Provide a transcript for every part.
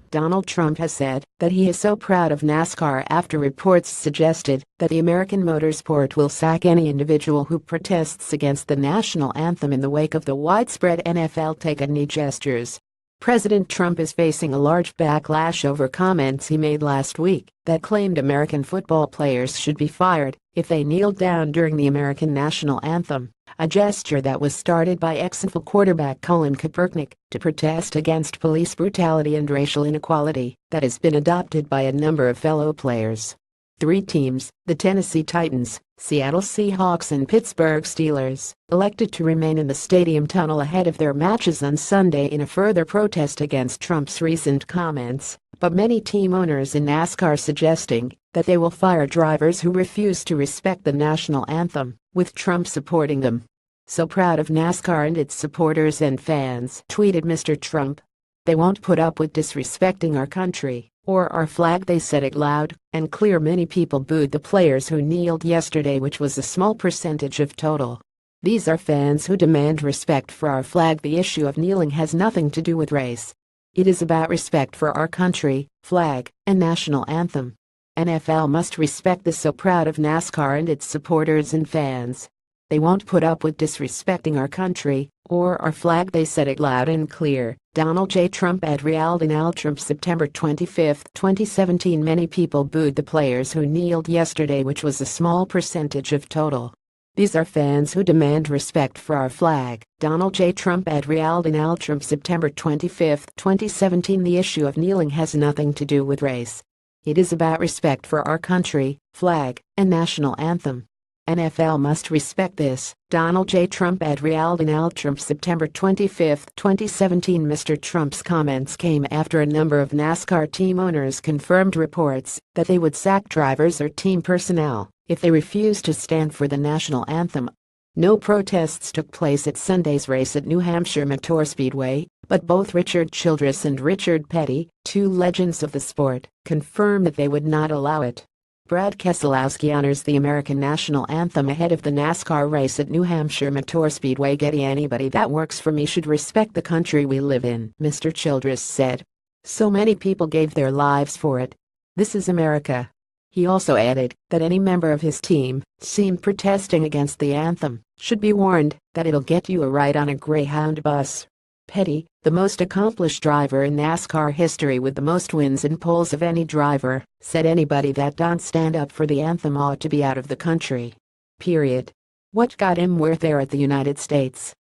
Donald Trump has said that he is so proud of NASCAR after reports suggested that the American motorsport will sack any individual who protests against the national anthem in the wake of the widespread NFL take-a-knee gestures. President Trump is facing a large backlash over comments he made last week that claimed American football players should be fired if they kneeled down during the American national anthem, a gesture that was started by ex-NFL quarterback Colin Kaepernick to protest against police brutality and racial inequality that has been adopted by a number of fellow players. Three teams, the Tennessee Titans, Seattle Seahawks and Pittsburgh Steelers, elected to remain in the stadium tunnel ahead of their matches on Sunday in a further protest against Trump's recent comments, but many team owners in NASCAR suggesting that they will fire drivers who refuse to respect the national anthem, with Trump supporting them. "So proud of NASCAR and its supporters and fans," tweeted Mr. Trump. "They won't put up with disrespecting our country or our flag," they said it loud and clear. Many people booed the players who kneeled yesterday, which was a small percentage of total. "These are fans who demand respect for our flag. The issue of kneeling has nothing to do with race. It is about respect for our country, flag, and national anthem. NFL must respect this. So proud of NASCAR and its supporters and fans. They won't put up with disrespecting our country or our flag," they said it loud and clear. Donald J. Trump at Donald Trump September 25, 2017. Many people booed the players who kneeled yesterday, which was a small percentage of total. "These are fans who demand respect for our flag." Donald J. Trump at Donald Trump September 25, 2017. The issue of kneeling has nothing to do with race. It is about respect for our country, flag, and national anthem. NFL must respect this. Donald J. Trump at Donald Trump September 25, 2017. Mr. Trump's comments came after a number of NASCAR team owners confirmed reports that they would sack drivers or team personnel if they refused to stand for the national anthem. No protests took place at Sunday's race at New Hampshire Motor Speedway, but both Richard Childress and Richard Petty, two legends of the sport, confirmed that they would not allow it. Brad Keselowski honors the American national anthem ahead of the NASCAR race at New Hampshire Motor Speedway. "Getty, anybody that works for me should respect the country we live in," Mr. Childress said. "So many people gave their lives for it. This is America." He also added that any member of his team seen protesting against the anthem should be warned that it'll get you a ride on a Greyhound bus. Petty, the most accomplished driver in NASCAR history with the most wins in polls of any driver, said anybody that don't stand up for the anthem ought to be out of the country. Period. What got him where there at the United States?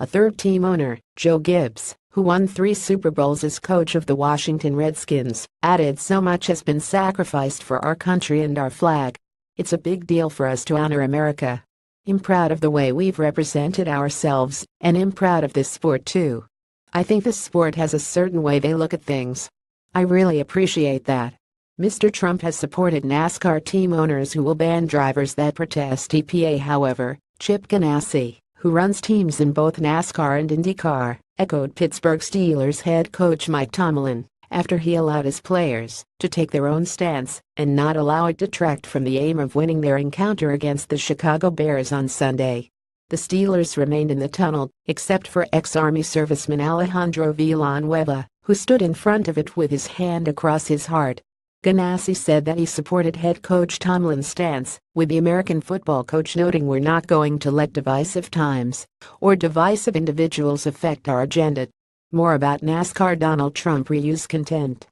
A third team owner, Joe Gibbs, who won 3 Super Bowls as coach of the Washington Redskins, added, "So much has been sacrificed for our country and our flag. It's a big deal for us to honor America. I'm proud of the way we've represented ourselves, and I'm proud of this sport too. I think this sport has a certain way they look at things. I really appreciate that." Mr. Trump has supported NASCAR team owners who will ban drivers that protest EPA. However, Chip Ganassi, who runs teams in both NASCAR and IndyCar, echoed Pittsburgh Steelers head coach Mike Tomlin after he allowed his players to take their own stance and not allow it detract from the aim of winning their encounter against the Chicago Bears on Sunday. The Steelers remained in the tunnel, except for ex-Army serviceman Alejandro Villanueva, who stood in front of it with his hand across his heart. Ganassi said that he supported head coach Tomlin's stance, with the American football coach noting, "We're not going to let divisive times or divisive individuals affect our agenda." More about NASCAR. Donald Trump reused content.